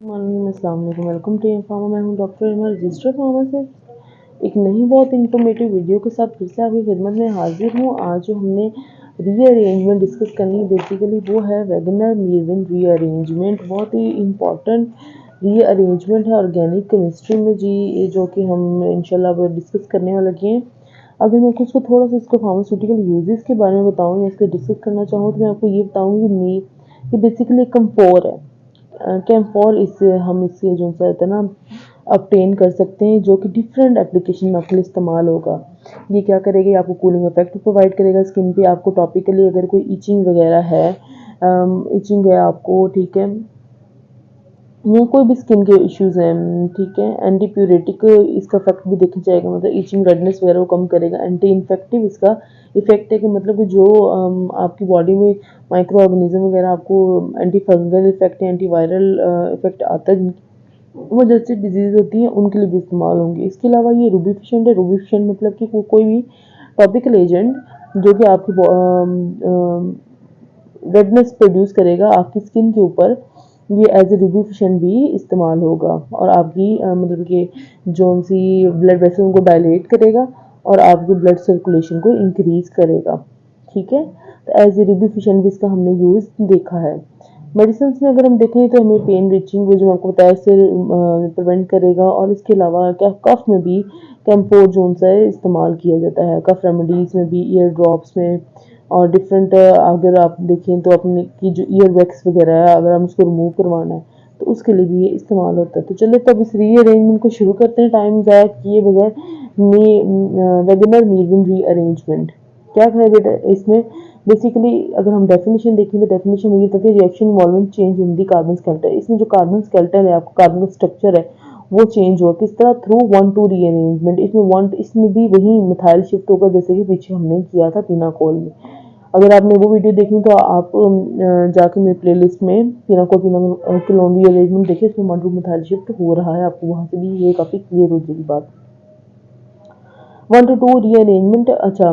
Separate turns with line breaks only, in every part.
अस्सलाम welcome to pharma. मैं हूं डॉक्टर इमर, रजिस्टर फार्मासिस्ट। एक नई बहुत इंफॉर्मेटिव वीडियो के साथ फिर से आपकी खिदमत में हाजिर हूं। आज जो हमने रीअरेंजमेंट डिस्कस करनी है, बेसिकली वो है वेगनर मीरविन रीअरेंजमेंट। बहुत ही इम्पॉर्टेंट रीअरेंजमेंट है ऑर्गेनिक केमिस्ट्री में जी, ये जो कि हम इंशाल्लाह डिस्कस करने वाले हैं। अगर मैं कुछ को थोड़ा सा इसको फार्मास्यूटिकल यूजेस के बारे में बताऊँ या इसको डिस्कस करना चाहूँ, तो मैं आपको ये बताऊँगी ये बेसिकली कम्फोर है। कैम्फोर इससे हम इससे जो सा है ना ऑब्टेन कर सकते हैं, जो कि डिफरेंट एप्लीकेशन में आपके लिए इस्तेमाल होगा। ये क्या करेगा, ये आपको कूलिंग इफेक्ट प्रोवाइड करेगा स्किन पे। आपको टॉपिकली अगर कोई इचिंग वगैरह है, इचिंग है आपको, ठीक है, या कोई भी स्किन के इश्यूज हैं, ठीक है, एंटी प्यूरेटिक इसका इफेक्ट भी देखा जाएगा, मतलब इचिंग रेडनेस वगैरह को कम करेगा। एंटी इन्फेक्टिव इसका इफेक्ट है कि मतलब कि जो आपकी बॉडी में माइक्रो ऑर्गेनिज्म वगैरह आपको anti fungal effect, anti viral effect आता है, वो जैसी डिजीज होती है उनके लिए भी इस्तेमाल होंगे। इसके अलावा ये रूबिफिशेंट है। रूबिफिशेंट मतलब कि कोई भी टॉपिकल एजेंट जो कि आपकी रेडनेस प्रोड्यूस करेगा आपकी स्किन के ऊपर, ये एज ए रूबिफिशेंट भी इस्तेमाल होगा। और आपकी मतलब कि जोन सी ब्लड वेसल को डायलेट करेगा और आपकी ब्लड सर्कुलेशन को इंक्रीज करेगा, ठीक है। तो एज ए रूबिफिशेंट भी इसका हमने यूज़ देखा है। मेडिसिन में अगर हम देखें तो हमें पेन रिचिंग, वो जो आपको बताया, से प्रिवेंट करेगा। और इसके अलावा क्या कफ में भी कैम्फोर जोन सा है इस्तेमाल किया जाता है, कफ रेमेडीज़ में भी, ईयर ड्रॉप्स में, और डिफरेंट अगर आप देखें तो अपने की जो ईयर वैक्स वगैरह है, अगर हम उसको रिमूव करवाना है तो उसके लिए भी ये इस्तेमाल होता है। तो चलिए तब इस रीअरेंजमेंट को शुरू करते हैं टाइम ज़ाया किए बगैर। वेगनर मीरविन रीअरेंजमेंट क्या है बेटा, इसमें बेसिकली अगर हम डेफिनेशन देखें तो डेफिनेशन में ये कहते हैं reaction involving change in the carbon skeleton. इसमें जो कार्बन स्केलेटन है, आपका कार्बन स्ट्रक्चर है, वो चेंज हुआ किस तरह, थ्रू 1,2 रीअरेंजमेंट। इसमें भी वही मिथाइल शिफ्ट होगा जैसे कि पीछे हमने किया था पिनाकोल में। अगर आपने वो वीडियो देखी तो आप जाके मेरे प्लेलिस्ट में पिनाकोल रीअरेंजमेंट देखिए, इसमें 1,2 मिथाइल शिफ्ट हो रहा है, आपको वहां से भी ये काफी क्लियर हो जाएगी बात। 1 to 2 रीअरेंजमेंट, अच्छा,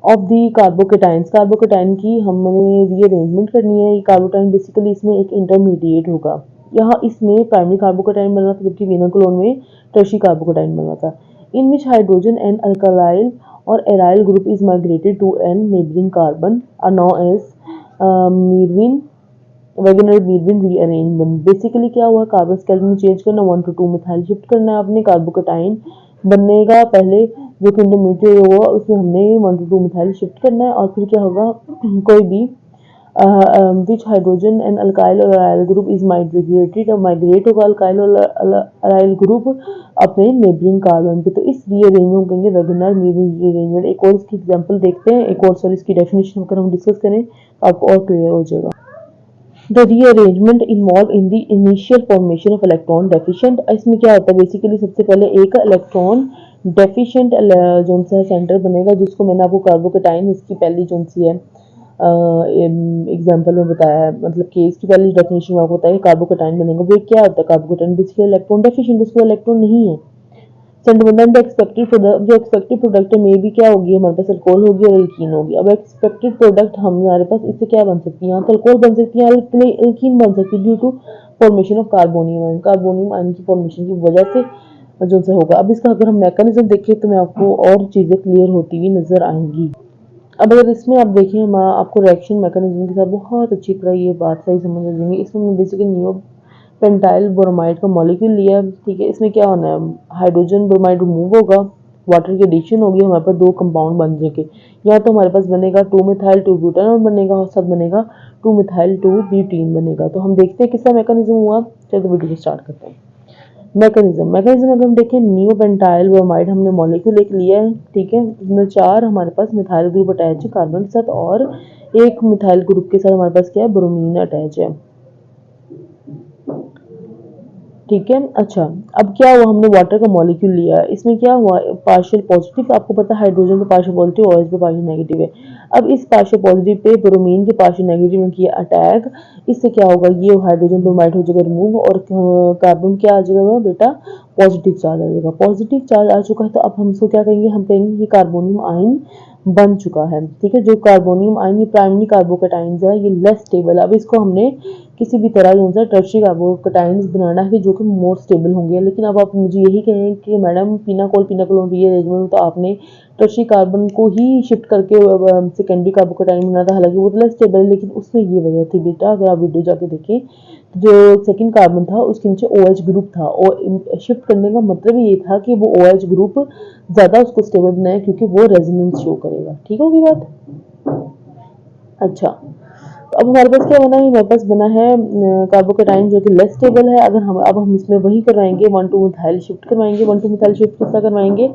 ऑफ दी कार्बोकेटाइंस। कार्बोकेटाइन की हमने रीअरेंजमेंट करनी है। कार्बोकेटाइन बेसिकली इसमें एक इंटरमीडिएट होगा। यहाँ इसमें प्राइमरी कार्बोकेटाइन बना था, जबकि वेनाकोलोन में टर्शी कार्बोकेटाइन बना था। In which hydrogen and alkyl और aryl group is migrated to an neighbouring carbon are known as Meerwein Wagner Meerwein rearrangement. Basically क्या हुआ, कार्बन स्केलेटन चेंज करना, 1 to 2 मिथाइल शिफ्ट करना है आपने। कार्बोकेटाइन बनेगा पहले, जो कि इंटरमीडिएट होगा, उसमें हमने 1 to 2 मिथाइल शिफ्ट करना है। और फिर क्या होगा, कोई भी विच हाइड्रोजन एंड अल्काइल और अराइल ग्रुप इज माइग्रेटेड, और माइग्रेट होगा अल्काइल और अराइल ग्रुप अपने नेबरिंग कार्बन पे। तो इस रीअरेंजमेंट कहेंगे वेगनर मीरविन रीअरेंजमेंट। एक और इसकी एग्जांपल देखते हैं, एक और सॉरी इसकी डेफिनेशन अगर हम डिस्कस करें तो आपको और क्लियर हो जाएगा। The rearrangement involve in the initial formation of electron deficient. इसमें क्या होता है, बेसिकली सबसे पहले एक इलेक्ट्रॉन डेफिशिएंट जोन सा सेंटर बनेगा, जिसको मैंने आपको कार्बोकेटाइन इसकी पहली जोन सी है एग्जांपल में बताया है, मतलब कि इसकी पहली डेफिनेशन में आपको बताया कार्बोकेटाइन बनेगा। वो क्या होता है कार्बोकेटाइन, बेसिकली इलेक्ट्रॉन डेफिशिएंट, उसको इलेक्ट्रॉन नहीं है। सेंट एक्सपेक्टेड प्रोडक्ट में भी क्या होगी, हमारे पास अल्कोहल होगी और एल्कीन होगी। अब एक्सपेक्टेड प्रोडक्ट हमारे पास इससे क्या बन सकती है, यहाँ तो अल्कोहल बन सकती है, एल्कीन बन सकती है, due to formation of carbonium ion. Carbonium ion की फॉर्मेशन की वजह से जो सा होगा। अब इसका अगर हम मैकेनिज्म देखें तो मैं आपको और चीजें क्लियर होती हुई नजर आएंगी। अब अगर इसमें आप देखें, मैं आपको रिएक्शन मैकेनिज्म के साथ बहुत अच्छी तरह ये बात सही समझ आ जाएंगी। इसमें मैं बेसिकली नियो पेंटाइल ब्रोमाइड का मॉलिक्यूल लिया है, ठीक है। इसमें क्या होना है, हाइड्रोजन ब्रोमाइड रिमूव होगा, वाटर की एडिशन होगी, हमारे पास दो कंपाउंड बन जाएंगे। या तो हमारे पास बनेगा 2 मिथाइल 2 ब्यूटानॉल बनेगा, और सब बनेगा 2 मिथाइल 2 ब्यूटीन बनेगा। तो हम देखते हैं किसका मैकेनिज्म हुआ। चलिए वीडियो को स्टार्ट करते हैं। मैकेनिज्म अगर हम देखें, नियो पेंटाइल ब्रोमाइड हमने मॉलिक्यूल एक लिया है, ठीक है। इसमें 4 हमारे पास मिथाइल ग्रुप अटैच है कार्बन के साथ, और एक मिथाइल ग्रुप के साथ हमारे पास क्या है, ब्रोमीन अटैच है, ठीक है। अच्छा, अब क्या हुआ, हमने वाटर का मॉलिक्यूल लिया, इसमें क्या हुआ, पार्शियल पॉजिटिव, आपको पता है हाइड्रोजन पे पार्शियल पॉजिटिव और इस पे पार्शियल नेगेटिव है। अब इस पार्शियल पॉजिटिव पे ब्रोमीन के पार्शियल नेगेटिव में किया अटैक, इससे क्या होगा, ये हाइड्रोजन ब्रोमाइड हो जाएगा रिमूव, और कार्बन क्या आ जाएगा बेटा, पॉजिटिव चार्ज आ जाएगा। पॉजिटिव चार्ज आ चुका है तो अब हम इसको क्या कहेंगे, हम कहेंगे कि कार्बोनियम आयन बन चुका है, ठीक है। जो कार्बोनियम आयन, ये प्राइमरी कार्बोकेटाइंस है, ये लेस स्टेबल। अब इसको हमने किसी भी तरह जो सा टर्शियरी कार्बोकटाइन्स बनाना है जो कि मोर स्टेबल होंगे। लेकिन अब आप मुझे यही कहें कि मैडम पिनाकोल रीअरेंजमेंट तो आपने टर्शियरी कार्बन को ही शिफ्ट करके सेकेंडरी कार्बोकटाइन बनाना था, हालांकि वो तो लेस स्टेबल है, लेकिन उसमें ये वजह थी बेटा, अगर आप वीडियो जाके देखें, जो सेकंड कार्बन था उसके नीचे OH ग्रुप था, और शिफ्ट करने का मतलब ये था कि वो OH ग्रुप ज़्यादा उसको स्टेबल बनाए क्योंकि वो रेजोनेंस शो करेगा। ठीक होगी बात? अच्छा, तो अब हमारे पास क्या बना है, हमारे पास बना है कार्बोकेटाइन जो कि लेस स्टेबल है। अगर हम इसमें वही करवाएंगे, 1,2 मिथाइल शिफ्ट करवाएंगे। 1,2 मिथाइल शिफ्ट कितना करवाएंगे,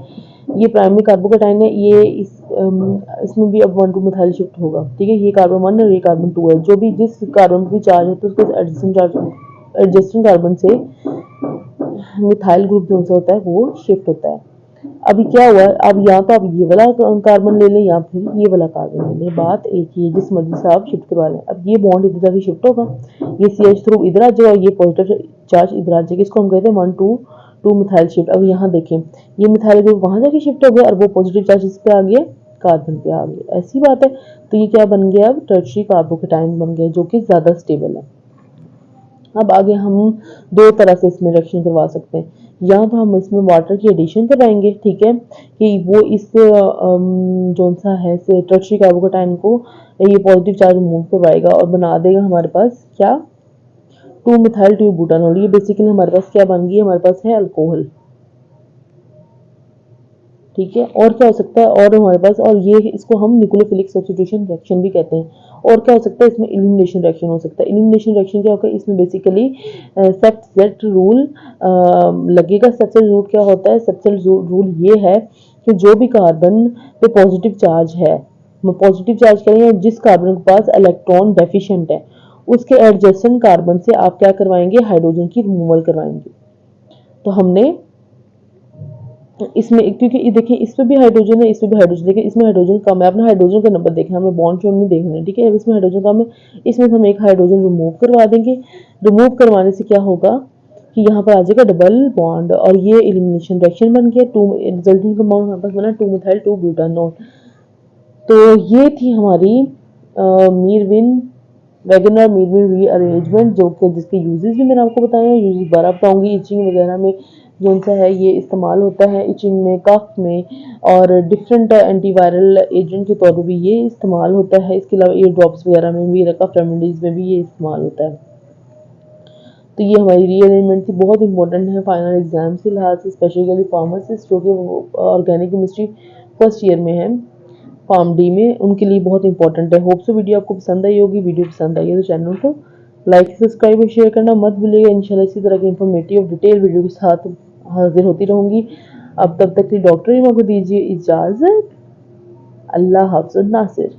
ये प्राइमरी कार्बोकेटाइन है, ये इसमें भी अब 1,2 मिथाइल शिफ्ट होगा। ठीक है, ये कार्बन 1 और ये कार्बन 2 है, जो भी जिस कार्बन पर चार्ज है तो उसके एडजस्टेंट कार्बन से मिथाइल ग्रुप जो सा होता है वो शिफ्ट होता है। अभी क्या हुआ, अब या तो आप ये वाला कार्बन ले लें या फिर ये वाला कार्बन ले लें, बात एक ही है, जिस मर्जी से आप शिफ्ट करवा लें। अब ये बॉन्ड इधर जाके शिफ्ट होगा, ये CH थ्रू इधर आ जाएगा और ये पॉजिटिव चार्ज इधर आ जाएगा। इसको हम कहते हैं 1,2 मिथाइल शिफ्ट। अब यहाँ देखें, ये मिथाइल ग्रुप वहां जाके शिफ्ट हो गया और वो पॉजिटिव चार्ज इस पे आ गया, कार्बन पे आ गया। ऐसी बात है। तो ये क्या बन गया, अब टर्शियरी कार्बोकेटाइन बन गया जो कि ज्यादा स्टेबल है। अब आगे हम दो तरह से इसमें रिएक्शन करवा सकते हैं, या तो हम इसमें वाटर की एडिशन कराएंगे, ठीक है, कि वो इस जो सा है टर्शियरी कार्बोकेटाइन को ये पॉजिटिव चार्ज रिमूव करवाएगा और बना देगा हमारे पास क्या, 2 मिथाइल 2 बुटानॉल। ये बेसिकली हमारे पास क्या बन गई, हमारे पास है अल्कोहल। ठीक है, और क्या हो सकता है, और हमारे पास, और ये इसको हम न्यूक्लियोफिलिक सब्स्टिट्यूशन रिएक्शन भी कहते हैं। और क्या हो सकता है, इसमें एलिमिनेशन रिएक्शन हो सकता है। एलिमिनेशन रिएक्शन क्या होगा, इसमें बेसिकली सेप्ट रूल लगेगा। सेप्ट रूल क्या होता है, सेप्ट रूल ये है कि जो भी कार्बन पे पॉजिटिव चार्ज है, पॉजिटिव चार्ज करेंगे, जिस कार्बन के पास इलेक्ट्रॉन डेफिशिएंट है उसके एडजेसेंट कार्बन से आप क्या करवाएंगे, हाइड्रोजन की रिमूवल करवाएंगे। तो हमने इसमें, क्योंकि देखिए इसमें भी हाइड्रोजन है, इसमें भी हाइड्रोजन, लेकिन इसमें हाइड्रोजन कम है। अपना हाइड्रोजन का नंबर देखना, हमें बॉन्ड चोन नहीं देखना है। ठीक है, इसमें हाइड्रोजन कम है, इसमें हम एक हाइड्रोजन रिमूव करवा देंगे। रिमूव करवाने से क्या होगा कि यहाँ पर आ जाएगा डबल बॉन्ड, और ये एलिमिनेशन रिएक्शन बन गया। रिजल्टिंग कंपाउंड हमारे पास बना 2 मिथाइल 2 ब्यूटानॉल। तो ये थी हमारी मीरविन वैगनर मीरविन रीअरेंजमेंट, जो कि जिसके यूजेस भी मैंने आपको बताए हैं। यूजेस दोबारा बताऊंगी। इचिंग वगैरह में जो सा है ये इस्तेमाल होता है, इचिंग में, कफ में, और डिफरेंट एंटीवायरल एजेंट के तौर पर भी ये इस्तेमाल होता है। इसके अलावा ईयर ड्रॉप्स वगैरह में भी, कफ रेमेडीज में भी ये इस्तेमाल होता है। तो ये हमारी रीअरेंजमेंट थी, बहुत इंपॉर्टेंट है फाइनल एग्जाम के लिहाज से, स्पेशली फार्मासिस्ट जो कि ऑर्गेनिक केमिस्ट्री फर्स्ट ईयर में है, फार्म डी में, उनके लिए बहुत इंपॉर्टेंट है। होप सो वीडियो आपको पसंद आई होगी। वीडियो पसंद आई है तो चैनल को लाइक, सब्सक्राइब और शेयर करना मत भूलिएगा। इंशाल्लाह इसी तरह की इंफॉर्मेटिव डिटेल वीडियो के साथ हाजिर होती रहूंगी। अब तब तक के डॉक्टर इमा को दीजिए इजाज़त। अल्लाह हाफ़िज़ नासिर।